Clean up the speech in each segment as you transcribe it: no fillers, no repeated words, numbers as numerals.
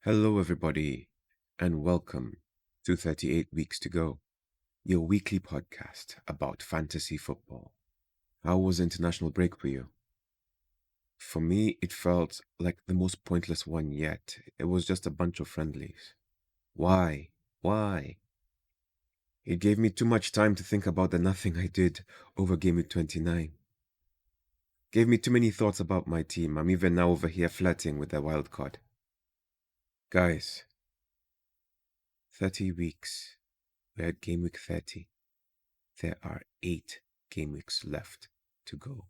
Hello, everybody, and welcome to 38 Weeks to Go, your weekly podcast about fantasy football. How was international break for you? For me, it felt like the most pointless one yet. It was just a bunch of friendlies. Why? Why? It gave me too much time to think about the nothing I did over Gameweek 29. Gave me too many thoughts about my team. I'm even now over here flirting with the wild card. Guys, 30 weeks. We're at Gameweek 30. There are 8 game weeks left to go.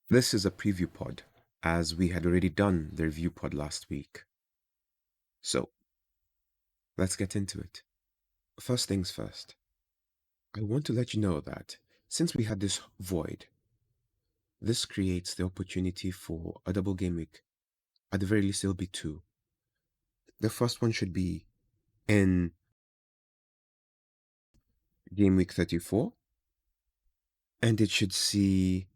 This is a preview pod, as we had already done the review pod last week. So, let's get into it. First things first, I want to let you know that since we had this void, this creates the opportunity for a double game week. At the very least, it'll be 2. The first one should be in game week 34, and it should see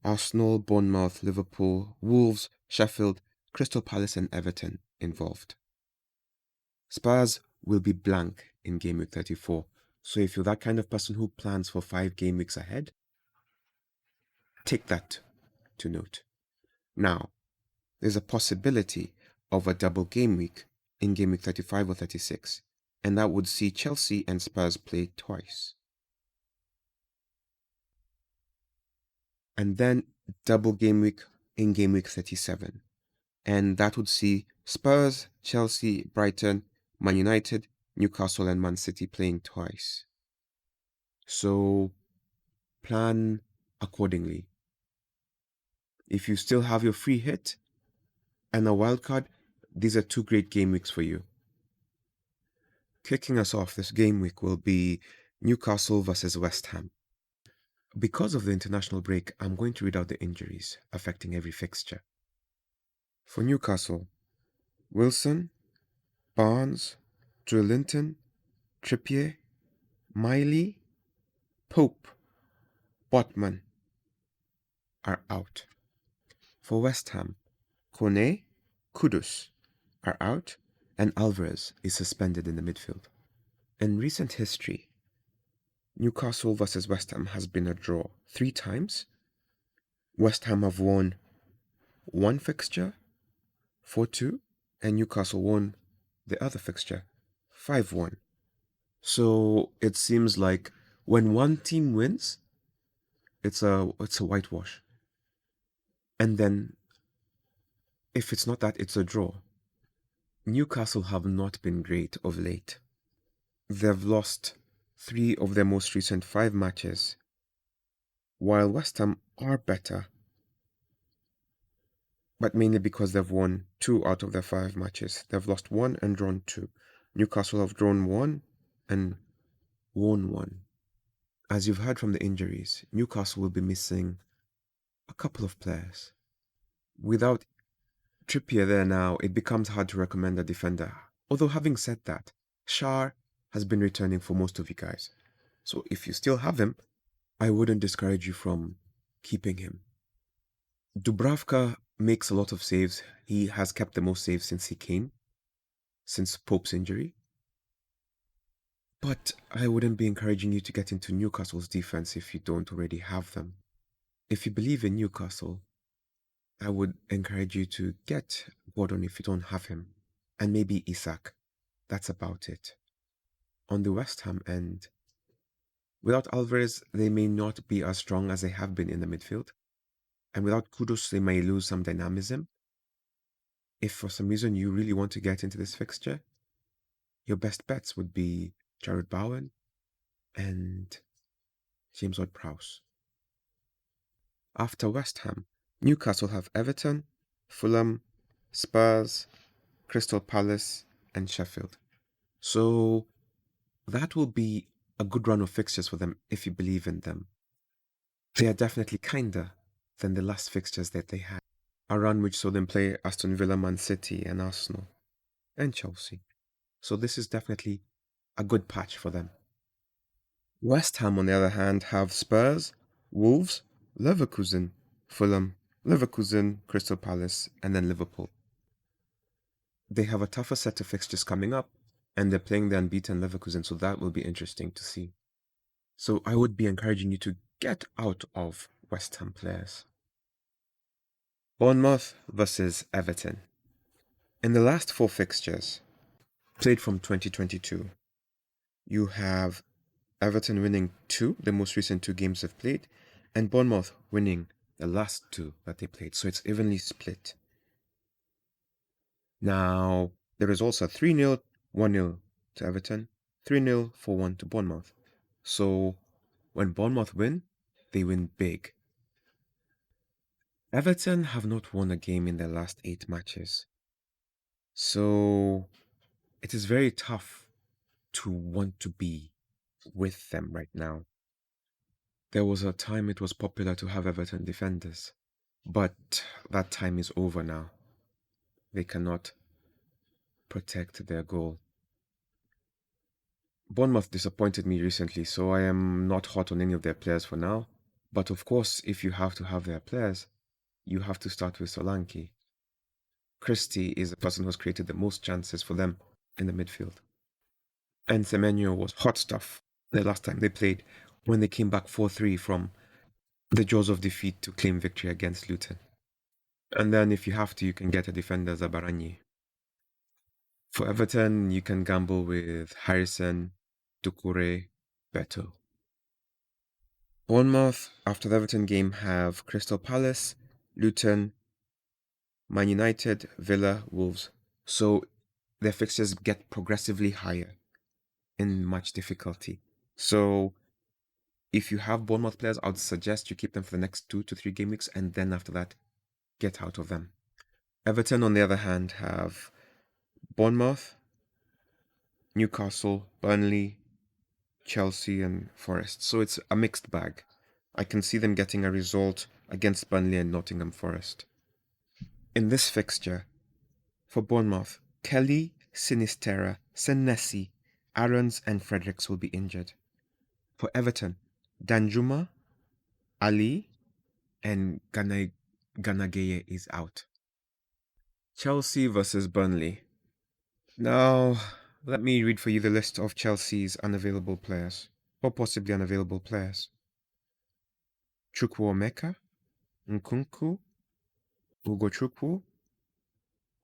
Arsenal, Bournemouth, Liverpool, Wolves, Sheffield, Crystal Palace and Everton involved. Spurs will be blank in game week 34. So if you're that kind of person who plans for 5 game weeks ahead, take that to note. Now, there's a possibility of a double game week in game week 35 or 36, and that would see Chelsea and Spurs play twice. And then double game week in game week 37. And that would see Spurs, Chelsea, Brighton, Man United, Newcastle, and Man City playing twice. So plan accordingly. If you still have your free hit and a wild card, these are 2 great game weeks for you. Kicking us off this game week will be Newcastle versus West Ham. Because of the international break, I'm going to read out the injuries affecting every fixture. For Newcastle, Wilson, Barnes, Joelinton, Trippier, Miley, Pope, Botman are out. For West Ham, Kone, Kudus are out, and Alvarez is suspended in the midfield. In recent history, Newcastle versus West Ham has been a draw 3 times. West Ham have won 1 fixture, 4-2, and Newcastle won the other fixture, 5-1. So it seems like when one team wins, it's a whitewash. And then if it's not that, it's a draw. Newcastle have not been great of late. They've lost 3 of their most recent 5 matches, while West Ham are better, but mainly because they've won 2 out of their 5 matches. They've lost 1 and drawn 2. Newcastle have drawn 1 and won 1. As you've heard from the injuries, Newcastle will be missing a couple of players. Without Trippier there now, it becomes hard to recommend a defender. Although having said that, Shar has been returning for most of you guys. So if you still have him, I wouldn't discourage you from keeping him. Dubravka makes a lot of saves. He has kept the most saves since he came, since Pope's injury. But I wouldn't be encouraging you to get into Newcastle's defense if you don't already have them. If you believe in Newcastle, I would encourage you to get Gordon if you don't have him, and maybe Isak. That's about it. On the West Ham end, without Alvarez, they may not be as strong as they have been in the midfield. And without Kudus, they may lose some dynamism. If for some reason you really want to get into this fixture, your best bets would be Jared Bowen and James Ward-Prowse. After West Ham, Newcastle have Everton, Fulham, Spurs, Crystal Palace, and Sheffield. So that will be a good run of fixtures for them if you believe in them. They are definitely kinder than the last fixtures that they had. A run which saw them play Aston Villa, Man City, and Arsenal, and Chelsea. So this is definitely a good patch for them. West Ham, on the other hand, have Spurs, Wolves, Leverkusen, Fulham, Leverkusen, Crystal Palace, and then Liverpool. they have a tougher set of fixtures coming up, and they're playing the unbeaten Leverkusen, so that will be interesting to see. So I would be encouraging you to get out of West Ham players. Bournemouth versus Everton. In the last four fixtures, played from 2022, you have Everton winning two, the most recent two games they've played, and Bournemouth winning the last two that they played. So it's evenly split. Now, the results are 3-0, 1-0 to Everton, 3-0, 4-1 to Bournemouth. So when Bournemouth win, they win big. Everton have not won a game in their last 8 matches. So it is very tough to want to be with them right now. There was a time it was popular to have Everton defenders, but that time is over now. They cannot protect their goal. Bournemouth disappointed me recently, so I am not hot on any of their players for now. But of course, if you have to have their players, you have to start with Solanke. Christie is the person who's created the most chances for them in the midfield. And Semenyo was hot stuff the last time they played when they came back 4-3 from the jaws of defeat to claim victory against Luton. And then if you have to, you can get a defender, Zabarani. For Everton, you can gamble with Harrison, Doucouré, Beto. Bournemouth, after the Everton game, have Crystal Palace, Luton, Man United, Villa, Wolves. So their fixtures get progressively higher in match difficulty. So if you have Bournemouth players, I would suggest you keep them for the next 2 to 3 game weeks, and then after that, get out of them. Everton, on the other hand, have Bournemouth, Newcastle, Burnley, Chelsea, and Forest. So it's a mixed bag. I can see them getting a result against Burnley and Nottingham Forest. In this fixture, for Bournemouth, Kelly, Sinisterra, Senesi, Aarons, and Fredericks will be injured. For Everton, Danjuma, Ali, and Ganageye is out. Chelsea versus Burnley. Now, let me read for you the list of Chelsea's unavailable players, or possibly unavailable players. Chukwuemeka, Nkunku, Ugochukwu,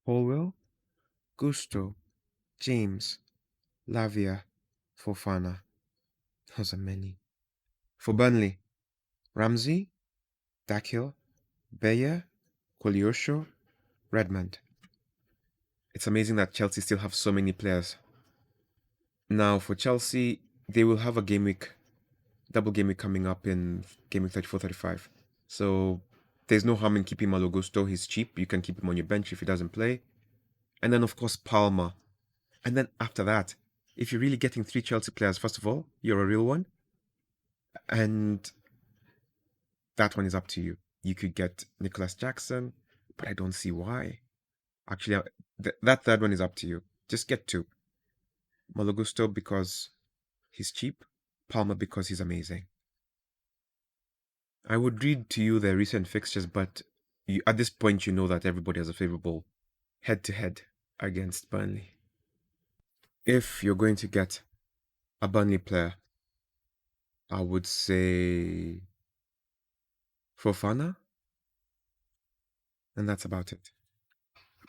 Holwell, Gusto, James, Lavia, Fofana. Those are many. For Burnley, Ramsey, Dakhil, Beyer, Kolyosho, Redmond. It's amazing that Chelsea still have so many players. Now, for Chelsea, they will have a double game week coming up in game week 34-35. So there's no harm in keeping Malo Gusto. He's cheap. You can keep him on your bench if he doesn't play. And then, of course, Palmer. And then after that, if you're really getting 3 Chelsea players, first of all, you're a real one. And that one is up to you. You could get Nicholas Jackson, but I don't see why. Actually, that third one is up to you. Just get 2. Malo Gusto because he's cheap, Palmer because he's amazing. I would read to you their recent fixtures, but at this point, you know that everybody has a favorable head-to-head against Burnley. If you're going to get a Burnley player, I would say Fofana, and that's about it.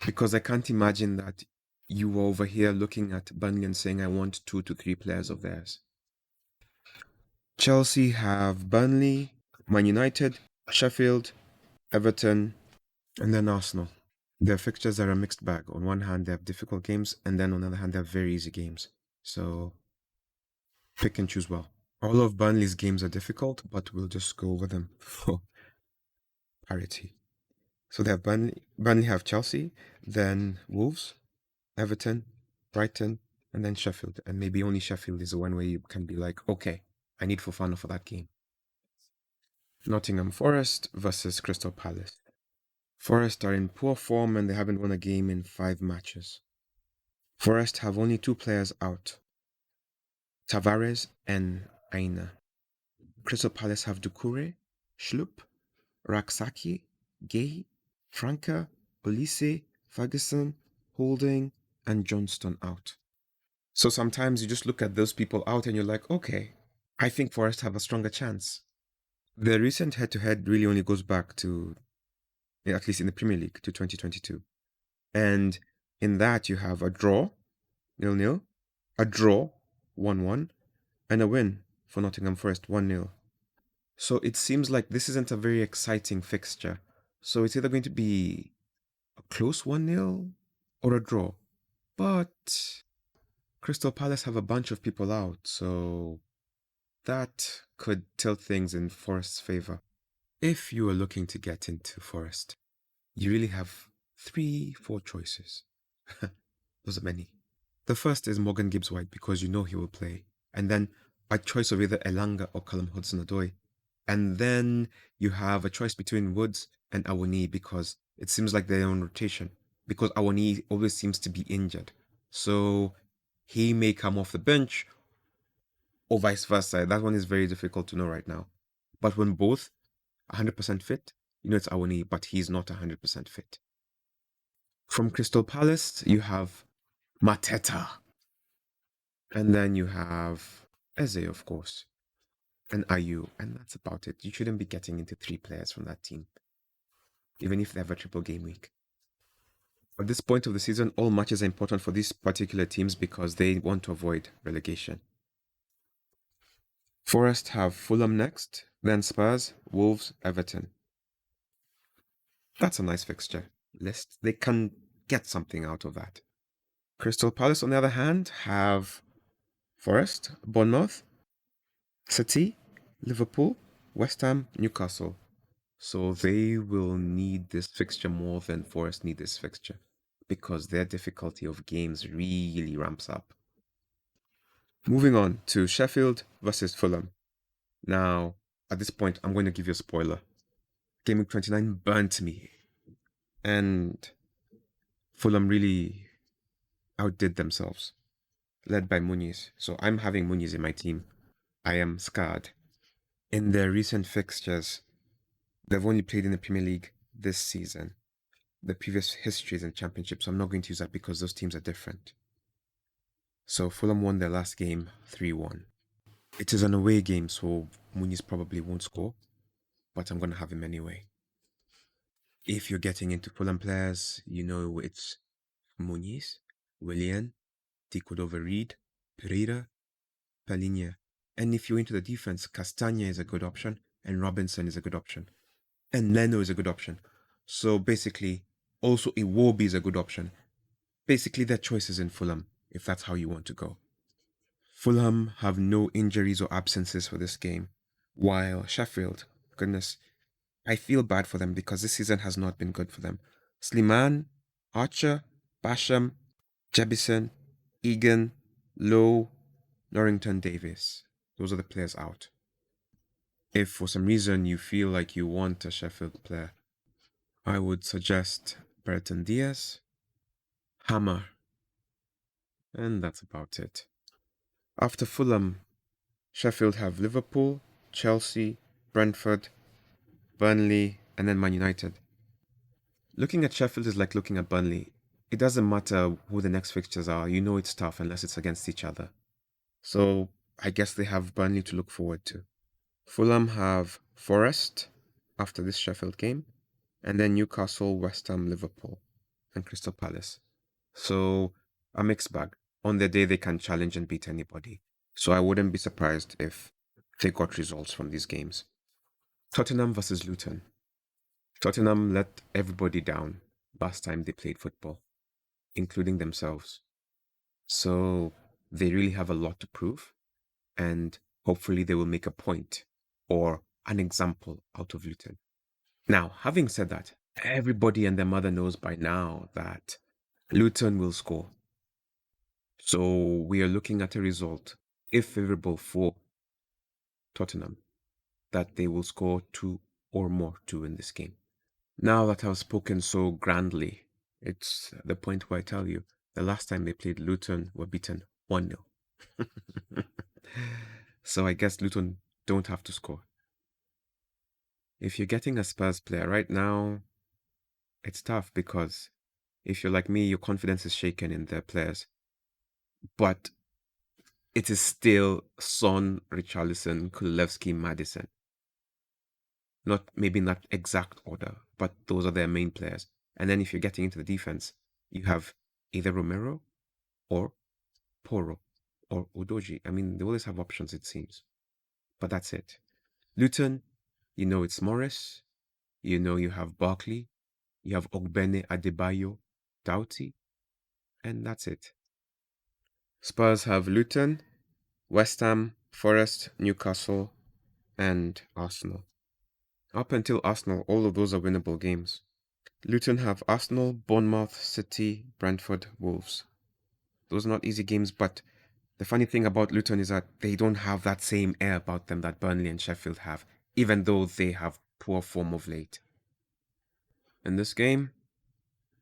Because I can't imagine that you were over here looking at Burnley and saying, I want 2 to 3 players of theirs. Chelsea have Burnley, Man United, Sheffield, Everton, and then Arsenal. Their fixtures are a mixed bag. On one hand, they have difficult games, and then on the other hand, they have very easy games. So pick and choose well. All of Burnley's games are difficult, but we'll just go over them for parity. So they have Burnley have Chelsea, then Wolves, Everton, Brighton, and then Sheffield. And maybe only Sheffield is the one where you can be like, okay, I need Fofana for that game. Nottingham Forest versus Crystal Palace. Forest are in poor form and they haven't won a game in 5 matches. Forest have only 2 players out, Tavares and Aina. Crystal Palace have Doucouré, Schlupp, Raksaki, Gay, Franca, Olise, Ferguson, Holding, and Johnston out. So sometimes you just look at those people out and you're like, okay, I think Forest have a stronger chance. The recent head-to-head really only goes back to, at least in the Premier League, to 2022. And in that you have a draw, 0-0, a draw, 1-1, and a win for Nottingham Forest, 1-0. So it seems like this isn't a very exciting fixture. So it's either going to be a close 1-0 or a draw. But Crystal Palace have a bunch of people out, so that could tilt things in Forest's favor. If you are looking to get into Forest, you really have 3-4 choices. Those are many. The first is Morgan Gibbs-White because you know he will play. And then a choice of either Elanga or Callum Hudson-Odoi. And then you have a choice between Woods and Awoni because it seems like they're on rotation. Because Awoni always seems to be injured. So he may come off the bench or vice versa. That one is very difficult to know right now. But when both 100% fit, you know it's Awoni, but he's not 100% fit. From Crystal Palace, you have Mateta. And then you have Eze, of course, and Ayu, and that's about it. You shouldn't be getting into 3 players from that team, even if they have a triple game week. At this point of the season, all matches are important for these particular teams because they want to avoid relegation. Forest have Fulham next, then Spurs, Wolves, Everton. That's a nice fixture list. They can get something out of that. Crystal Palace, on the other hand, have Forest, Bournemouth, City, Liverpool, West Ham, Newcastle. So they will need this fixture more than Forest need this fixture because their difficulty of games really ramps up. Moving on to Sheffield versus Fulham. Now, at this point, I'm going to give you a spoiler. Gameweek 29 burnt me. And Fulham really outdid themselves, led by Muniz. So I'm having Muniz in my team. I am scarred. In their recent fixtures, they've only played in the Premier League this season. The previous histories and championships, so I'm not going to use that because those teams are different. So Fulham won their last game 3-1. It is an away game, so Muniz probably won't score, but I'm going to have him anyway. If you're getting into Fulham players, you know it's Muniz, Willian, Cordova-Reid, Pereira, Palhinha. And if you're into the defense, Castagna is a good option, and Robinson is a good option, and Leno is a good option. So basically, also Iwobi is a good option. Basically, their choices in Fulham, if that's how you want to go. Fulham have no injuries or absences for this game, while Sheffield, goodness, I feel bad for them because this season has not been good for them. Slimani, Archer, Basham, Jebison, Egan, Lowe, Norrington Davis. Those are the players out. If for some reason you feel like you want a Sheffield player, I would suggest Brereton Diaz, Hammer, and that's about it. After Fulham, Sheffield have Liverpool, Chelsea, Brentford, Burnley, and then Man United. Looking at Sheffield is like looking at Burnley. It doesn't matter who the next fixtures are, you know it's tough unless it's against each other. So I guess they have Burnley to look forward to. Fulham have Forest after this Sheffield game, and then Newcastle, West Ham, Liverpool, and Crystal Palace. So a mixed bag. On their day, they can challenge and beat anybody. So I wouldn't be surprised if they got results from these games. Tottenham versus Luton. Tottenham let everybody down last time they played football, including themselves. So they really have a lot to prove, and hopefully they will make a point or an example out of Luton. Now, having said that, everybody and their mother knows by now that Luton will score. So we are looking at a result, if favorable for Tottenham, that they will score 2 or more 2 in this game. Now that I've spoken so grandly, it's the point where I tell you the last time they played Luton were beaten 1-0. So I guess Luton don't have to score. If you're getting a Spurs player right now, it's tough because If you're like me, your confidence is shaken in their players. But it is still Son, Richarlison, Kulevsky, Madison. Not maybe not exact order, but those are their main players. And then if you're getting into the defense, you have either Romero or Poro or Udoji. I mean, they always have options, it seems. But that's it. Luton, you know it's Morris. You know you have Barkley. You have Ogbene Adebayo, Doughty. And that's it. Spurs have Luton, West Ham, Forest, Newcastle, and Arsenal. Up until Arsenal, all of those are winnable games. Luton have Arsenal, Bournemouth, City, Brentford, Wolves. Those are not easy games, but the funny thing about Luton is that they don't have that same air about them that Burnley and Sheffield have, even though they have poor form of late. In this game,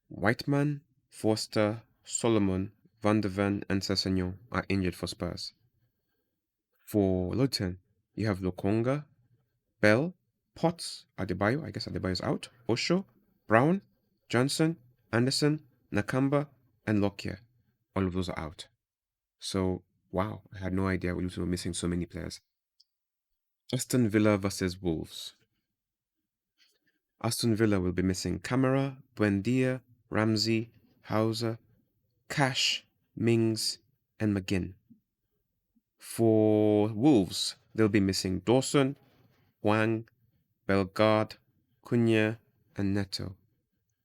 Whiteman, Forster, Solomon, Van der Ven, and Sessegnon are injured for Spurs. For Luton, you have Lokonga, Bell, Potts, Adebayo, I guess Adebayo's out, Osho, Brown, Johnson, Anderson, Nakamba, and Lockyer. All of those are out. So, wow, I had no idea we were missing so many players. Aston Villa versus Wolves. Aston Villa will be missing Camara, Buendia, Ramsey, Hauser, Cash, Mings, and McGinn. For Wolves, they'll be missing Dawson, Wang, Bellegarde, Cunha, and Neto.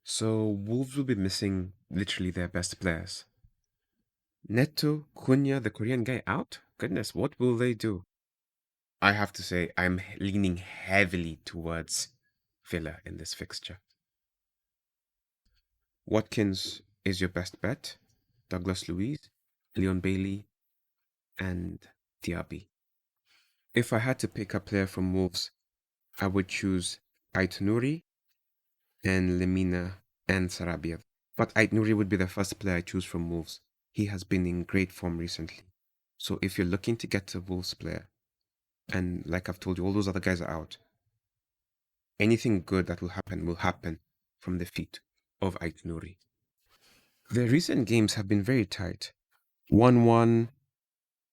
So Wolves will be missing literally their best players. Neto, Cunha, the Korean guy out? Goodness, what will they do? I have to say, I'm leaning heavily towards Villa in this fixture. Watkins is your best bet. Douglas Luiz, Leon Bailey, and Diaby. If I had to pick a player from Wolves, I would choose Ait Nouri and Lemina and Sarabia. But Ait Nouri would be the first player I choose from Wolves. He has been in great form recently. So if you're looking to get a Wolves player, and like I've told you, all those other guys are out, anything good that will happen from the feet of Ait Nouri. The recent games have been very tight. 1-1,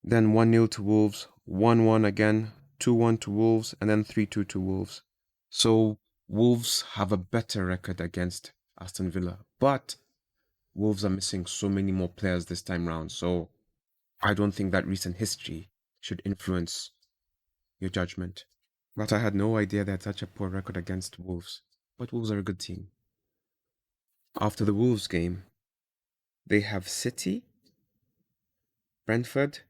then 1-0 to Wolves, 1-1 again, 2-1 to Wolves, and then 3-2 to Wolves. So Wolves have a better record against Aston Villa, but Wolves are missing so many more players this time round. So I don't think that recent history should influence your judgment. But I had no idea they had such a poor record against Wolves. But Wolves are a good team. After the Wolves game, they have City, Brentford,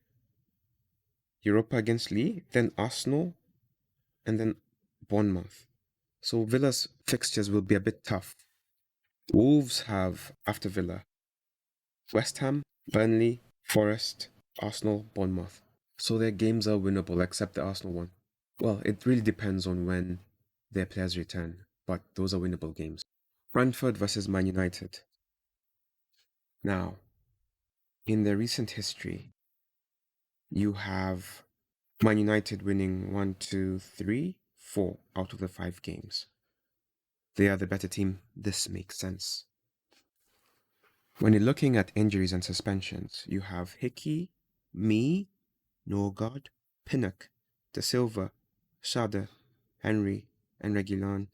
Europa against Lee, then Arsenal, and then Bournemouth. So Villa's fixtures will be a bit tough. Wolves have, after Villa, West Ham, Burnley, Forest, Arsenal, Bournemouth. So their games are winnable, except the Arsenal one. Well, it really depends on when their players return, but those are winnable games. Brentford versus Man United. Now, in their recent history, you have Man United winning 1, 2, 3, 4 out of the 5 games. They are the better team. This makes sense. When you're looking at injuries and suspensions, you have Hickey, Me, Norgard, Pinnock, De Silva, Schade, Henry, and Reguilon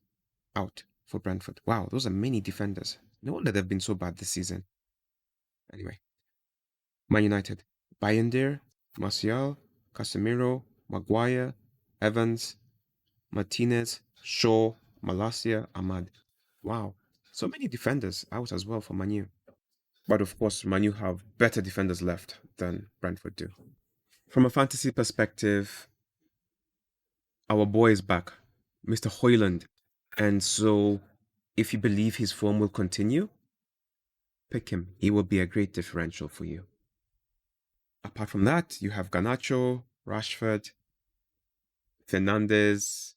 out for Brentford. Wow, those are many defenders. No wonder they've been so bad this season. Anyway, Man United, Bayender, Martial, Casemiro, Maguire, Evans, Martinez, Shaw, Malacia, Ahmad. Wow, so many defenders out as well for Manu. But of course, Manu have better defenders left than Brentford do. From a fantasy perspective, our boy is back, Mr. Hoyland. And so, if you believe his form will continue, pick him. He will be a great differential for you. Apart from that, you have Garnacho, Rashford, Fernandez,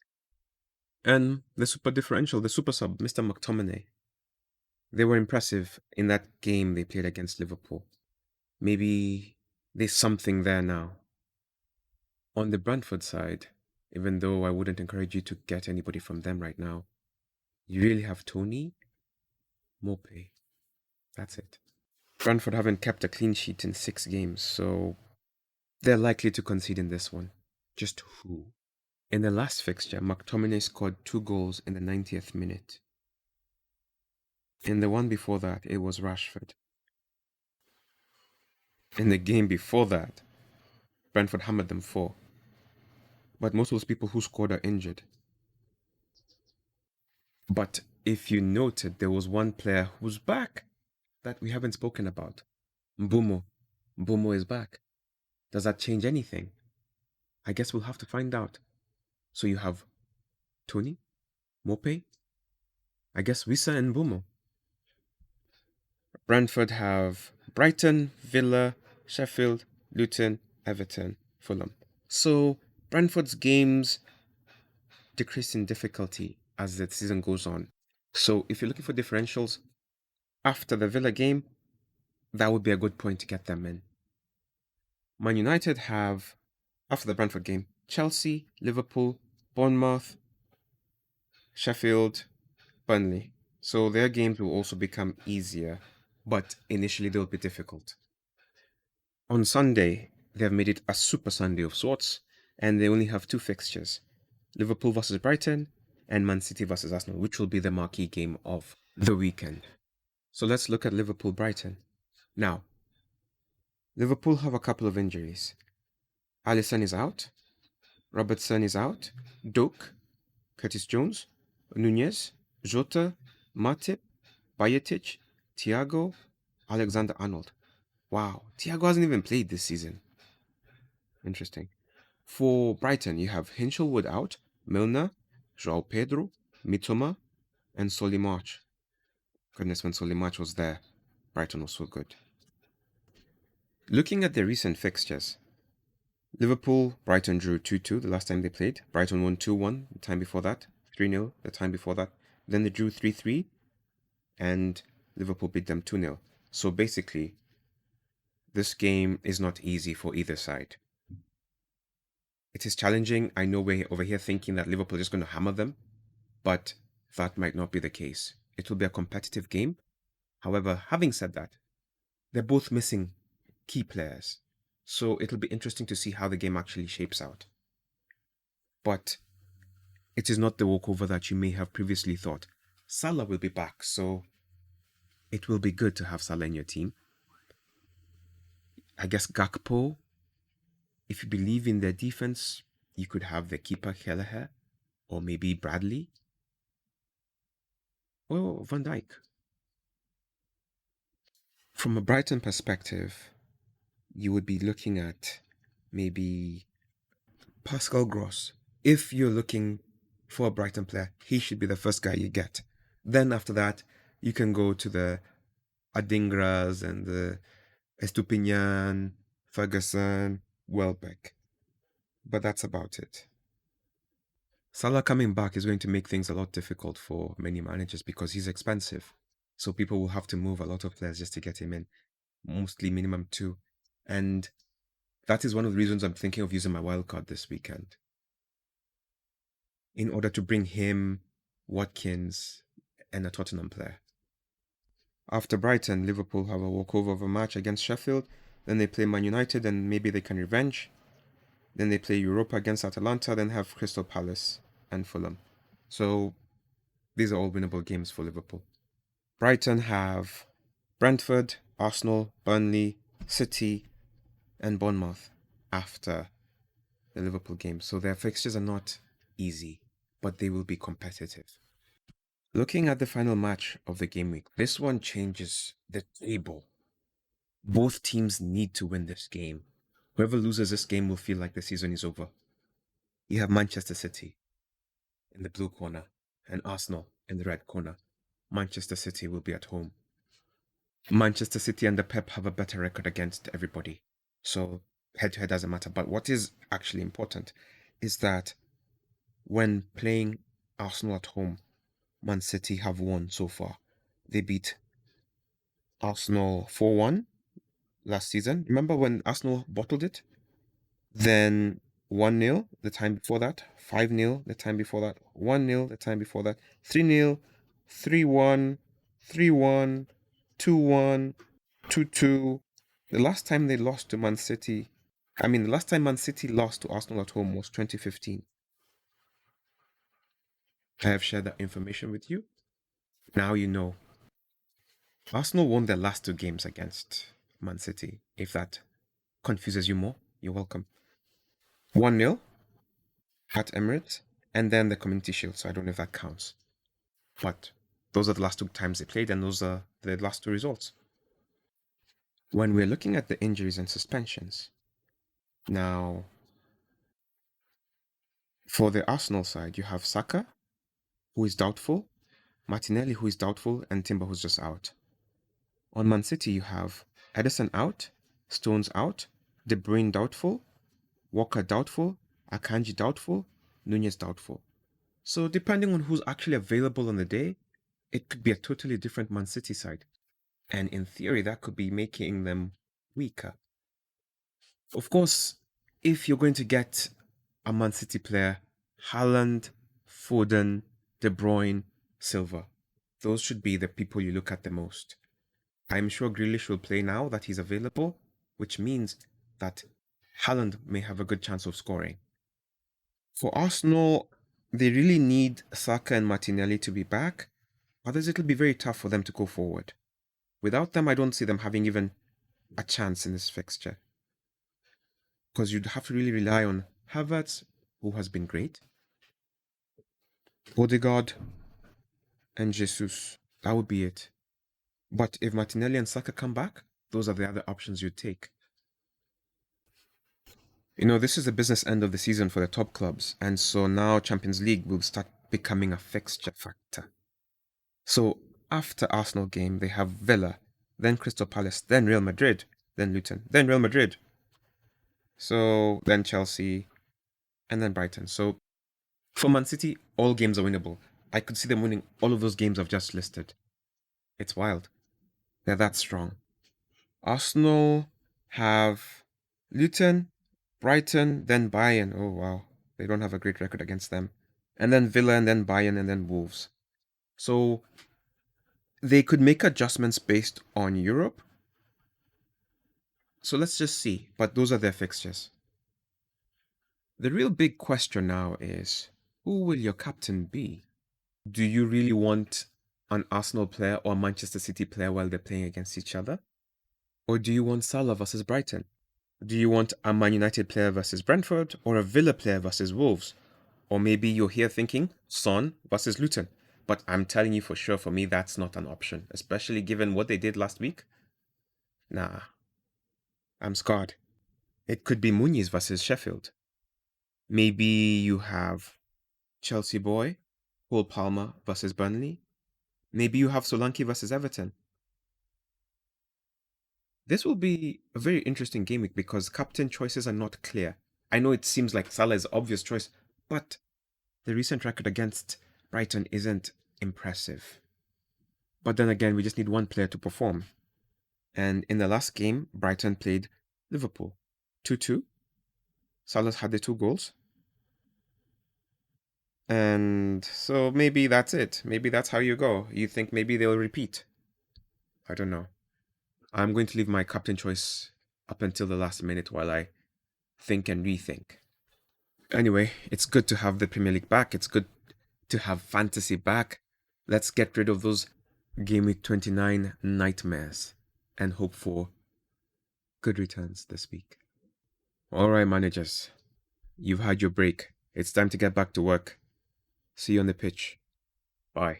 and the super differential, the super sub, Mr. McTominay. They were impressive in that game they played against Liverpool. Maybe there's something there now. On the Brentford side, even though I wouldn't encourage you to get anybody from them right now, you really have Tony, Mope, That's it. Brentford haven't kept a clean sheet in 6 games, so they're likely to concede in this one. Just who? In the last fixture, McTominay scored 2 goals in the 90th minute. In the one before that, it was Rashford. In the game before that, Brentford hammered them 4. But most of those people who scored are injured. But if you noted, there was one player who's back that we haven't spoken about. Mbumo. Mbumo is back. Does that change anything? I guess we'll have to find out. So you have Tony, Mope, I guess Wissa and Mbumo. Brentford have Brighton, Villa, Sheffield, Luton, Everton, Fulham. So Brentford's games decrease in difficulty as the season goes on. So if you're looking for differentials after the Villa game, that would be a good point to get them in. Man United have, after the Brentford game, Chelsea, Liverpool, Bournemouth, Sheffield, Burnley. So their games will also become easier, but initially they'll be difficult. On Sunday, they have made it a super Sunday of sorts, and they only have 2 fixtures: Liverpool versus Brighton and Man City versus Arsenal, which will be the marquee game of the weekend. So let's look at Liverpool Brighton. Now, Liverpool have a couple of injuries. Alisson is out, Robertson is out, Doak, Curtis Jones, Nunez, Jota, Matip, Bayetic, Thiago, Alexander Arnold. Wow, Thiago hasn't even played this season. Interesting. For Brighton, you have Hinchelwood out, Milner, João Pedro, Mitoma, and Solly March. Goodness, when Solly March was there, Brighton was so good. Looking at their recent fixtures, Liverpool, Brighton drew 2-2 the last time they played. Brighton won 2-1 the time before that, 3-0 the time before that. Then they drew 3-3, and Liverpool beat them 2-0. So basically, this game is not easy for either side. It is challenging. I know we're over here thinking that Liverpool is just going to hammer them, but that might not be the case. It will be a competitive game. However, having said that, they're both missing key players. So it'll be interesting to see how the game actually shapes out. But it is not the walkover that you may have previously thought. Salah will be back, so it will be good to have Salah in your team. I guess Gakpo, if you believe in their defense, you could have the keeper Kelleher, or maybe Bradley, or Van Dijk. From a Brighton perspective, you would be looking at maybe Pascal Gross. If you're looking for a Brighton player, he should be the first guy you get. Then after that, you can go to the Adingras and the Estupinian, Ferguson, Welbeck. But that's about it. Salah coming back is going to make things a lot difficult for many managers because he's expensive. So people will have to move a lot of players just to get him in, mostly minimum 2. And that is one of the reasons I'm thinking of using my wildcard this weekend, in order to bring him, Watkins, and a Tottenham player. After Brighton, Liverpool have a walkover of a match against Sheffield. Then they play Man United and maybe they can revenge. Then they play Europa against Atalanta, then have Crystal Palace and Fulham. So these are all winnable games for Liverpool. Brighton have Brentford, Arsenal, Burnley, City, and Bournemouth after the Liverpool game. So their fixtures are not easy, but they will be competitive. Looking at the final match of the game week, this one changes the table. Both teams need to win this game. Whoever loses this game will feel like the season is over. You have Manchester City in the blue corner and Arsenal in the red corner. Manchester City will be at home. Manchester City and the Pep have a better record against everybody. So head-to-head doesn't matter. But what is actually important is that when playing Arsenal at home, Man City have won so far. They beat Arsenal 4-1 last season. Remember when Arsenal bottled it? Then 1-0 the time before that, 5-0 the time before that, 1-0 the time before that, 3-0, 3-1, 3-1, 2-1, 2-2. The last time they lost to Man City, the last time Man City lost to Arsenal at home was 2015. I have shared that information with you. Now you know. Arsenal won their last two games against Man City. If that confuses you more, you're welcome. 1-0 at Emirates, and then the Community Shield, so I don't know if that counts. But those are the last two times they played, and those are the last two results. When we're looking at the injuries and suspensions, now, for the Arsenal side, you have Saka, who is doubtful, Martinelli, who is doubtful, and Timber, who's just out. On Man City, you have Edison out, Stones out, De Bruyne doubtful, Walker doubtful, Akanji doubtful, Nunez doubtful. So depending on who's actually available on the day, it could be a totally different Man City side. And in theory, that could be making them weaker. Of course, if you're going to get a Man City player, Haaland, Foden, De Bruyne, Silva, those should be the people you look at the most. I'm sure Grealish will play now that he's available, which means that Haaland may have a good chance of scoring. For Arsenal, they really need Saka and Martinelli to be back, otherwise it'll be very tough for them to go forward. Without them, I don't see them having even a chance in this fixture. Because you'd have to really rely on Havertz, who has been great, Odegaard, and Jesus. That would be it. But if Martinelli and Saka come back, those are the other options you'd take. This is the business end of the season for the top clubs, and so now Champions League will start becoming a fixture factor. So after Arsenal game, they have Villa, then Crystal Palace, then Real Madrid, then Luton, then Real Madrid. So then Chelsea, and then Brighton. So for Man City, all games are winnable. I could see them winning all of those games I've just listed. It's wild. They're that strong. Arsenal have Luton, Brighton, then Bayern. Oh, wow. They don't have a great record against them. And then Villa, and then Bayern, and then Wolves. So they could make adjustments based on Europe. So let's just see. But those are their fixtures. The real big question now is, who will your captain be? Do you really want an Arsenal player or a Manchester City player while they're playing against each other? Or do you want Salah versus Brighton? Do you want a Man United player versus Brentford, or a Villa player versus Wolves? Or maybe you're here thinking Son versus Luton. But I'm telling you for sure, for me, that's not an option, especially given what they did last week. Nah, I'm scarred. It could be Muniz versus Sheffield. Maybe you have Chelsea boy, Cole Palmer versus Burnley. Maybe you have Solanke versus Everton. This will be a very interesting game week because captain choices are not clear. I know it seems like Salah is the obvious choice, but the recent record against Brighton isn't impressive. But then again, we just need one player to perform. And in the last game, Brighton played Liverpool. 2-2. Salah's had the 2 goals. And so maybe that's it. Maybe that's how you go. You think maybe they'll repeat. I don't know. I'm going to leave my captain choice up until the last minute while I think and rethink. Anyway, it's good to have the Premier League back. It's good to have fantasy back. Let's get rid of those Game Week 29 nightmares and hope for good returns this week. All right, managers. You've had your break. It's time to get back to work. See you on the pitch. Bye.